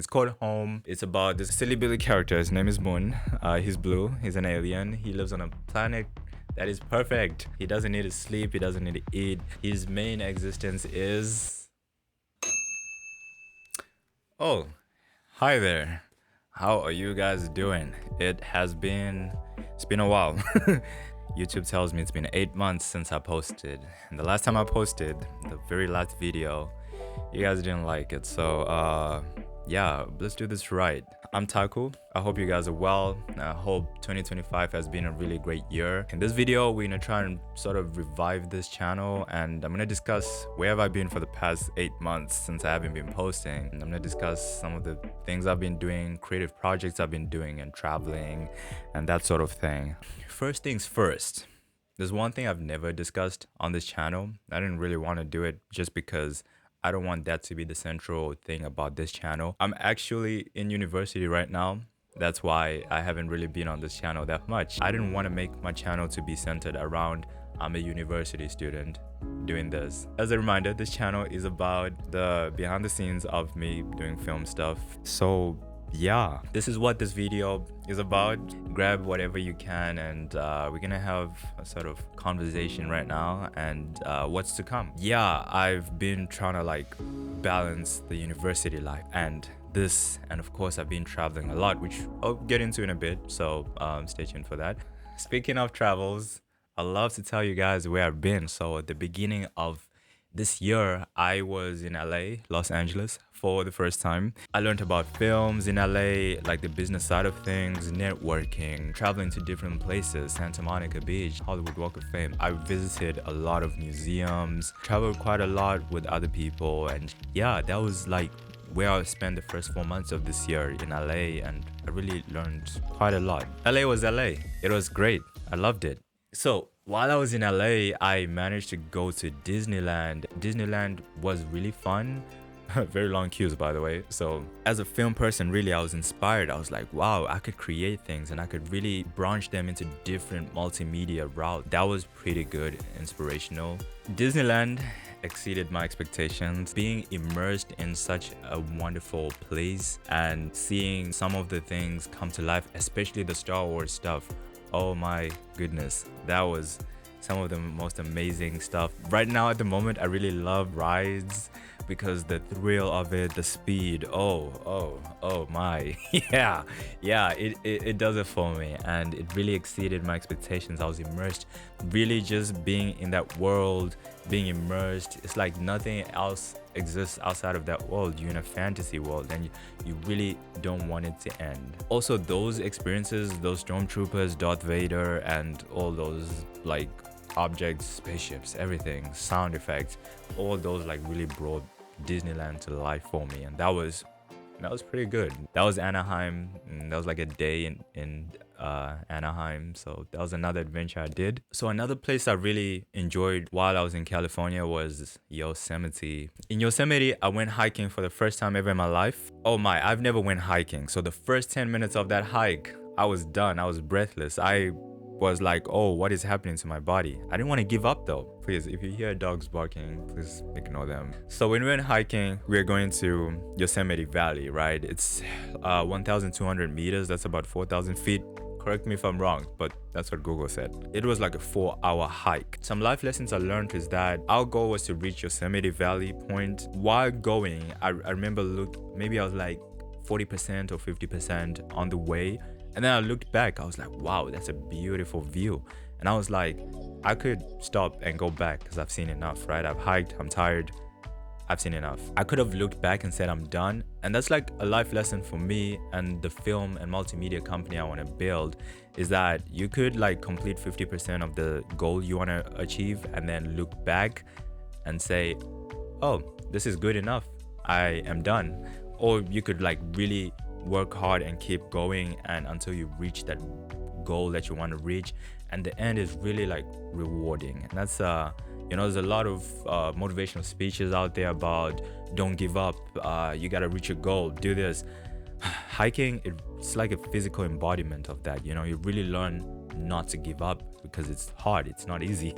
It's called Home. It's about this silly Billy character. His name is Moon. He's blue. He's an alien. He lives on a planet that is perfect. He doesn't need to sleep. He doesn't need to eat. His main existence is... Oh, hi there. How are you guys doing? It's been a while. YouTube tells me it's been 8 months since I posted. And the last time I posted, the very last video, you guys didn't like it. So, yeah, let's do this right. I'm Taku. I hope you guys are well. I hope 2025 has been a really great year. In this video, we're gonna try and sort of revive this channel, and I'm gonna discuss where have I been for the past 8 months since I haven't been posting. And I'm gonna discuss some of the things I've been doing, creative projects I've been doing, and traveling, and that sort of thing. First things first. There's one thing I've never discussed on this channel. I didn't really want to do it just because I don't want that to be the central thing about this channel. I'm actually in university right now. That's why I haven't really been on this channel that much. I didn't want to make my channel to be centered around I'm a university student doing this. As a reminder, this channel is about the behind the scenes of me doing film stuff. So yeah, this is what this video is about. Grab whatever you can, and we're gonna have a sort of conversation right now and what's to come. Yeah, I've been trying to like balance the university life and this, and of course I've been traveling a lot, which I'll get into in a bit, so stay tuned for that. Speaking of travels, I love to tell you guys where I've been. So at the beginning of this year, I was in LA, Los Angeles, for the first time. I learned about films in LA, like the business side of things, networking, traveling to different places, Santa Monica Beach, Hollywood Walk of Fame. I visited a lot of museums, traveled quite a lot with other people, and yeah, that was like where I spent the first 4 months of this year in LA, and I really learned quite a lot. LA was LA. It was great. I loved it. So while I was in LA, I managed to go to Disneyland. Disneyland was really fun. Very long queues, by the way. So as a film person, really, I was inspired. I was like, wow, I could create things and I could really branch them into different multimedia routes. That was pretty good, inspirational. Disneyland exceeded my expectations. Being immersed in such a wonderful place and seeing some of the things come to life, especially the Star Wars stuff. Oh my goodness, that was some of the most amazing stuff. Right now at the moment, I really love rides because the thrill of it, the speed, oh my. yeah, it does it for me, and it really exceeded my expectations. I was immersed, really just being in that world, being immersed. It's like nothing else exists outside of that world. You're in a fantasy world and you really don't want it to end. Also, those experiences, those stormtroopers, Darth Vader, and all those like objects, spaceships, everything, sound effects, all those like really brought Disneyland to life for me, and that was pretty good. That was Anaheim, and that was like a day in Anaheim, so that was another adventure I did. So another place I really enjoyed while I was in California was Yosemite. In Yosemite, I went hiking for the first time ever in my life. Oh my, I've never went hiking, so the first 10 minutes of that hike, I was done. I was breathless. I was like, oh, what is happening to my body? I didn't want to give up though. Please, if you hear dogs barking, please ignore them. So when we went hiking, we were going to Yosemite Valley, right? It's 1,200 meters. That's about 4,000 feet. Correct me if I'm wrong, but that's what Google said. It was like a 4-hour hike. Some life lessons I learned is that our goal was to reach Yosemite Valley point. While going, I remember maybe I was like 40% or 50% on the way. And then I looked back, I was like, wow, that's a beautiful view. And I was like, I could stop and go back because I've seen enough, right? I've hiked, I'm tired, I've seen enough. I could have looked back and said I'm done. And that's like a life lesson for me and the film and multimedia company I want to build, is that you could like complete 50% of the goal you want to achieve and then look back and say, oh, this is good enough, I am done. Or you could like really work hard and keep going and until you reach that goal that you want to reach, and the end is really like rewarding. And that's there's a lot of motivational speeches out there about don't give up, you got to reach your goal, do this. Hiking, it's like a physical embodiment of that. You really learn not to give up because it's hard, it's not easy.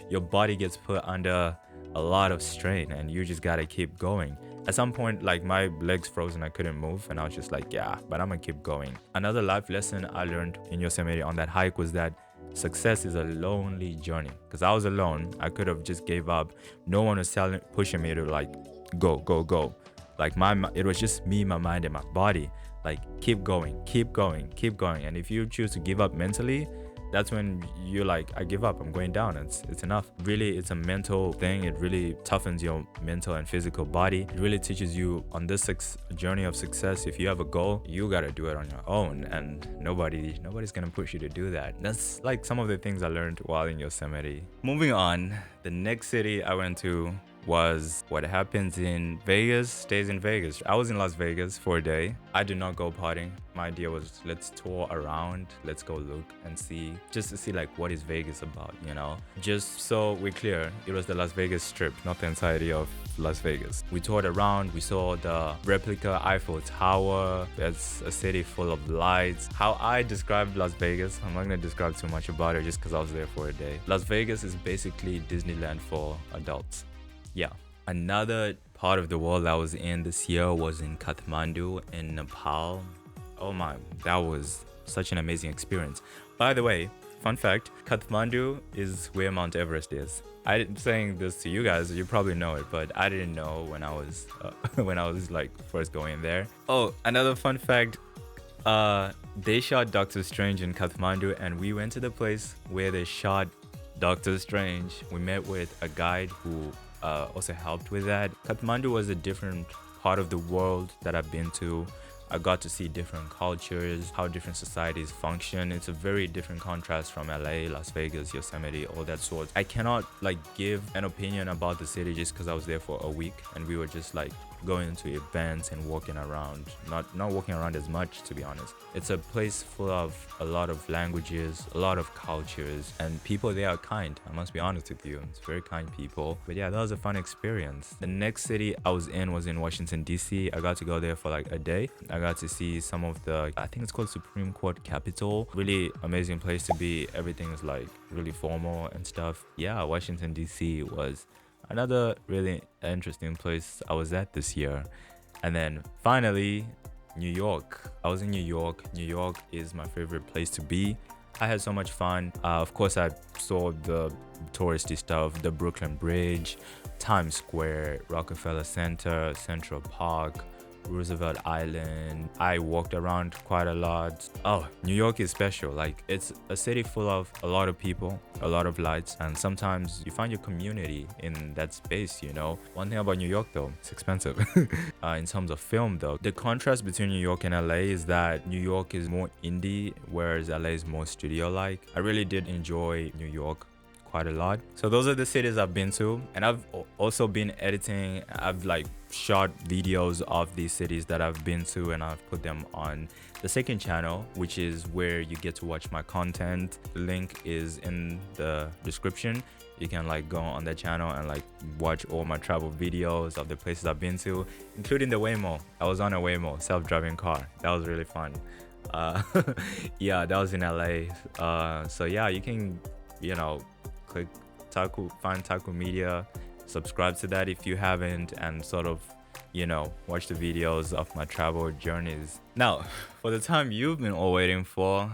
Your body gets put under a lot of strain and you just got to keep going. At some point, like my legs froze and I couldn't move, and I was just like, yeah, but I'm gonna keep going. Another life lesson I learned in Yosemite on that hike was that success is a lonely journey. Because I was alone, I could have just gave up. No one was pushing me to like go, go, go. Like it was just me, my mind, and my body. Like keep going, keep going, keep going. And if you choose to give up mentally, that's when you're like, I give up, I'm going down, it's enough. Really, it's a mental thing. It really toughens your mental and physical body. It really teaches you on this journey of success. If you have a goal, you gotta do it on your own, and nobody's gonna push you to do that. That's like some of the things I learned while in Yosemite. Moving on, the next city I went to was what happens in Vegas stays in Vegas. I was in Las Vegas for a day. I did not go partying. My idea was let's tour around, let's go look and see, just to see like what is Vegas about, you know? Just so we're clear, it was the Las Vegas Strip, not the entirety of Las Vegas. We toured around, we saw the replica Eiffel Tower. It's a city full of lights. How I described Las Vegas, I'm not gonna describe too much about it just because I was there for a day. Las Vegas is basically Disneyland for adults. Yeah. Another part of the world I was in this year was in Kathmandu in Nepal. Oh my, that was such an amazing experience. By the way, fun fact, Kathmandu is where Mount Everest is. I'm saying this to you guys, you probably know it, but I didn't know when I was when I was like first going there. Oh, another fun fact, they shot Doctor Strange in Kathmandu, and we went to the place where they shot Doctor Strange. We met with a guide who also helped with that. Kathmandu was a different part of the world that I've been to. I got to see different cultures, how different societies function. It's a very different contrast from LA, Las Vegas, Yosemite, all that sort. I cannot like give an opinion about the city just because I was there for a week and we were just like going to events and walking around. Not walking around as much, to be honest. It's a place full of a lot of languages, a lot of cultures, and people there are kind. I must be honest with you. It's very kind people. But yeah, that was a fun experience. The next city I was in Washington, D.C. I got to go there for like a day. I got to see some of the, I think it's called Supreme Court Capitol. Really amazing place to be. Everything is like really formal and stuff. Yeah, Washington, D.C. was another really interesting place I was at this year. And then finally, New York. I was in New York. New York is my favorite place to be. I had so much fun. Of course, I saw the touristy stuff, the Brooklyn Bridge, Times Square, Rockefeller Center, Central Park, Roosevelt Island. I walked around quite a lot. Oh, New York is special. Like, it's a city full of a lot of people, a lot of lights, and sometimes you find your community in that space, you know? One thing about New York though, it's expensive. In terms of film though, the contrast between New York and LA is that New York is more indie, whereas LA is more studio-like. I really did enjoy New York quite a lot. So those are the cities I've been to, and I've also been editing. I've like shot videos of these cities that I've been to, and I've put them on the second channel, which is where you get to watch my content. The link is in the description. You can like go on that channel and like watch all my travel videos of the places I've been to, including the Waymo. I was on a Waymo self-driving car. That was really fun. Yeah, that was in LA. So yeah, you can, you know, click find Taku Media, subscribe to that if you haven't, and sort of, you know, watch the videos of my travel journeys. Now, for the time you've been all waiting for,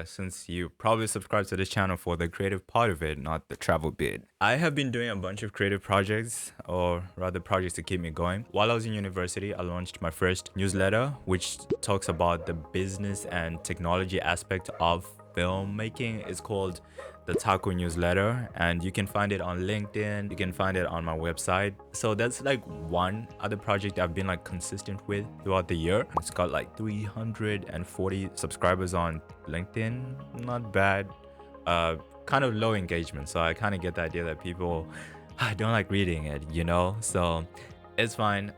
since you probably subscribed to this channel for the creative part of it, not the travel bit. I have been doing a bunch of creative projects, or rather projects to keep me going. While I was in university, I launched my first newsletter, which talks about the business and technology aspect of filmmaking. It's called the Taku newsletter, and you can find it on LinkedIn. You can find it on my website. So that's like one other project I've been like consistent with throughout the year. It's got like 340 subscribers on LinkedIn. Not bad. Kind of low engagement, so I kind of get the idea that people don't like reading it, you know? So it's fine.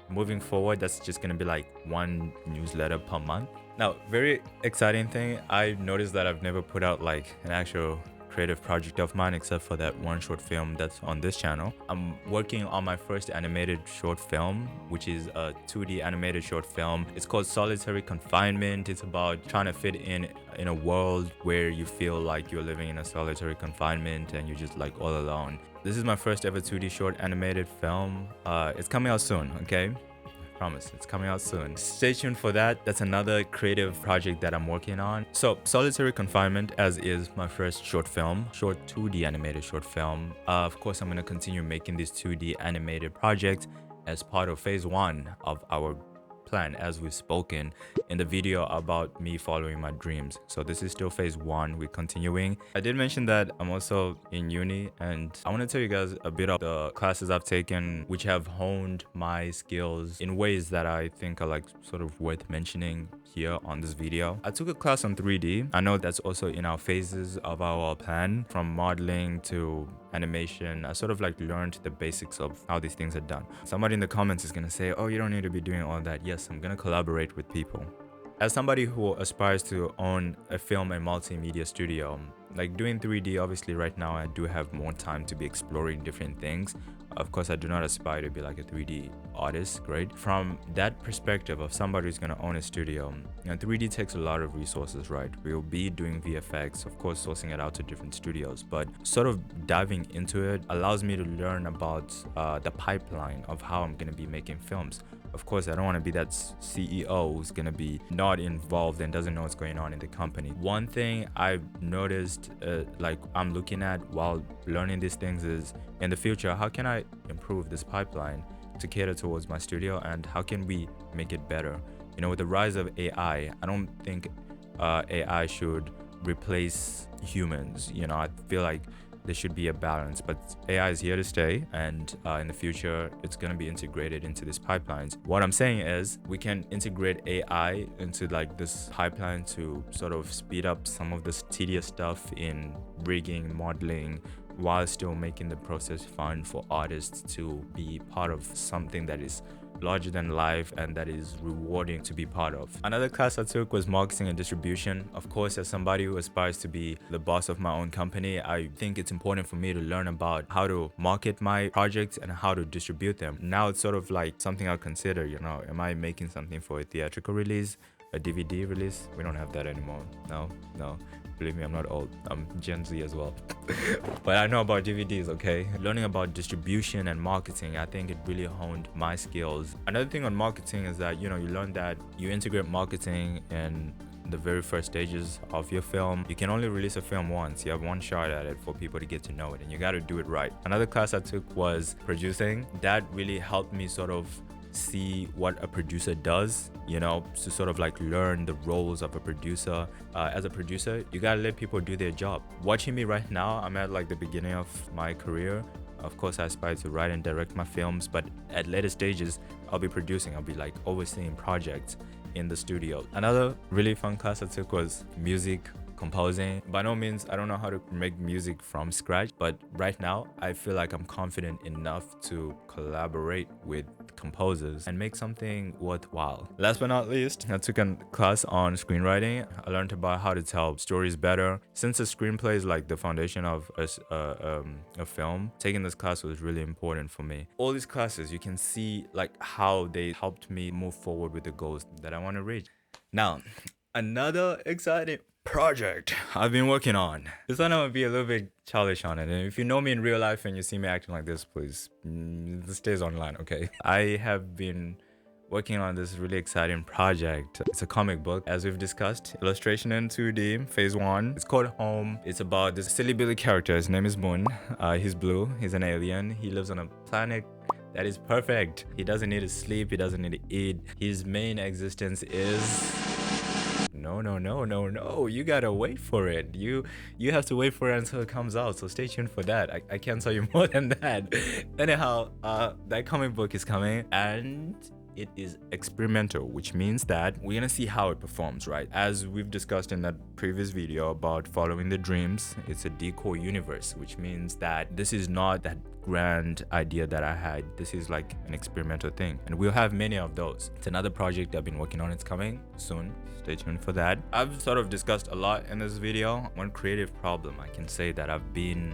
Moving forward, that's just gonna be like one newsletter per month. Now, very exciting thing, I noticed that I've never put out like an actual creative project of mine, except for that one short film that's on this channel. I'm working on my first animated short film, which is a 2D animated short film. It's called Solitary Confinement. It's about trying to fit in a world where you feel like you're living in a solitary confinement and you're just like all alone. This is my first ever 2D short animated film. It's coming out soon, okay? Promise, it's coming out soon. Stay tuned for that. That's another creative project that I'm working on. So Solitary Confinement, as is my first short film, short 2D animated short film. Of course, I'm going to continue making this 2D animated project as part of phase 1 of our plan, as we've spoken in the video about me following my dreams. So this is still phase 1. We're continuing. I did mention that I'm also in uni, and I want to tell you guys a bit of the classes I've taken which have honed my skills in ways that I think are like sort of worth mentioning here on this video. I took a class on 3D. I know that's also in our phases of our plan, from modeling to animation. I sort of like learned the basics of how these things are done. Somebody in the comments is gonna say, oh, you don't need to be doing all that. Yes, I'm gonna collaborate with people. As somebody who aspires to own a film and multimedia studio, like doing 3D, obviously right now I do have more time to be exploring different things. Of course, I do not aspire to be like a 3D artist, great. From that perspective of somebody who's gonna own a studio, 3D takes a lot of resources, right? We'll be doing VFX, of course, sourcing it out to different studios, but sort of diving into it allows me to learn about the pipeline of how I'm gonna be making films. Of course, I don't want to be that CEO who's going to be not involved and doesn't know what's going on in the company. One thing I've noticed, like I'm looking at while learning these things, is in the future, how can I improve this pipeline to cater towards my studio, and how can we make it better? You know, with the rise of AI, I don't think AI should replace humans. You know, I feel like there should be a balance, but AI is here to stay, and in the future it's going to be integrated into these pipelines. What I'm saying is we can integrate AI into like this pipeline to sort of speed up some of this tedious stuff in rigging, modeling, while still making the process fun for artists to be part of something that is larger than life and that is rewarding to be part of. Another class I took was marketing and distribution. Of course, as somebody who aspires to be the boss of my own company, I think it's important for me to learn about how to market my projects and how to distribute them. Now it's sort of like something I'll consider, you know, am I making something for a theatrical release, a DVD release? We don't have that anymore. No. Believe me, I'm not old. I'm Gen Z as well. But I know about DVDs, okay? Learning about distribution and marketing, I think it really honed my skills. Another thing on marketing is that, you know, you learn that you integrate marketing in the very first stages of your film. You can only release a film once. You have one shot at it for people to get to know it, and you got to do it right. Another class I took was producing. That really helped me sort of see what a producer does, you know, to sort of like learn the roles of a producer. As a producer, you gotta let people do their job. Watching me right now, I'm at like the beginning of my career. Of course, I aspire to write and direct my films, but at later stages, I'll be producing. I'll be like overseeing projects in the studio. Another really fun class I took was music composing. By no means, I don't know how to make music from scratch, but right now I feel like I'm confident enough to collaborate with composers and make something worthwhile. Last but not least, I took a class on screenwriting. I learned about how to tell stories better. Since a screenplay is like the foundation of a film, taking this class was really important for me. All these classes, you can see like how they helped me move forward with the goals that I want to reach. Now, another exciting project I've been working on. This one I'm gonna be a little bit childish on it, and if you know me in real life and you see me acting like this, please, this stays online, okay? I have been working on this really exciting project. It's a comic book, as we've discussed. Illustration in 2D, phase 1. It's called Home. It's about this silly Billy character. His name is Moon. He's blue. He's an alien. He lives on a planet that is perfect. He doesn't need to sleep. He doesn't need to eat. His main existence is... No, you gotta wait for it. You have to wait for it until it comes out, so stay tuned for that. I can't tell you more than that. Anyhow, that comic book is coming, and it is experimental, which means that we're gonna see how it performs, right? As we've discussed in that previous video about following the dreams, it's a decoy universe, which means that this is not that grand idea that I had. This is like an experimental thing, and we'll have many of those. It's another project I've been working on. It's coming soon. Stay tuned for that. I've sort of discussed a lot in this video. One creative problem I can say that I've been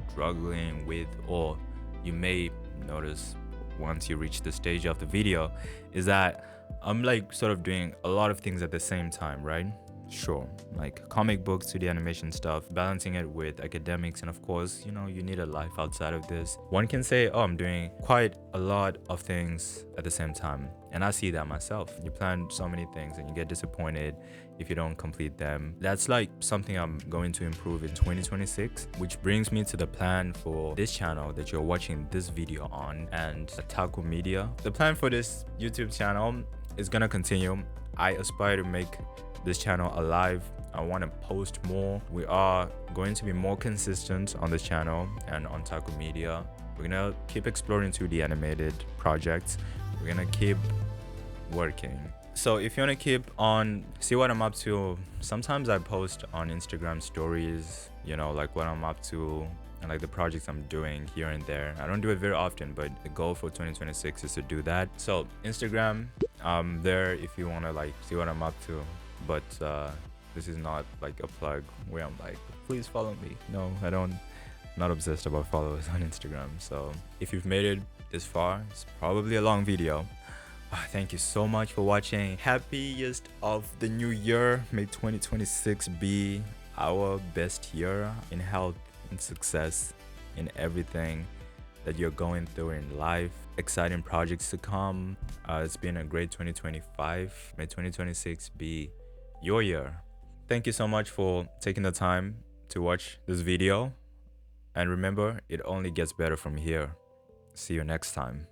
struggling with, or you may notice once you reach the stage of the video, is that I'm like sort of doing a lot of things at the same time, right? Sure, like comic books to the animation stuff, balancing it with academics, and of course, you know, you need a life outside of this. One can say, oh, I'm doing quite a lot of things at the same time, and I see that myself. You plan so many things and you get disappointed if you don't complete them. That's like something I'm going to improve in 2026, which brings me to the plan for this channel that you're watching this video on, and Taku Media. The plan for this YouTube channel is gonna continue. I aspire to make this channel alive. I want to post more. We are going to be more consistent on this channel and on Taku Media. We're gonna keep exploring 2D animated projects. We're gonna keep working. So if you want to keep on see what I'm up to, sometimes I post on Instagram stories, you know, like what I'm up to and like the projects I'm doing here and there. I don't do it very often, but the goal for 2026 is to do that. So Instagram, there if you want to like see what I'm up to. But this is not like a plug where I'm like, please follow me. No, I don't. Not obsessed about followers on Instagram. So if you've made it this far, it's probably a long video. Thank you so much for watching. Happiest of the new year. May 2026 be our best year in health and success in everything that you're going through in life. Exciting projects to come. It's been a great 2025. May 2026 be your year. Thank you so much for taking the time to watch this video, and remember, it only gets better from here. See you next time.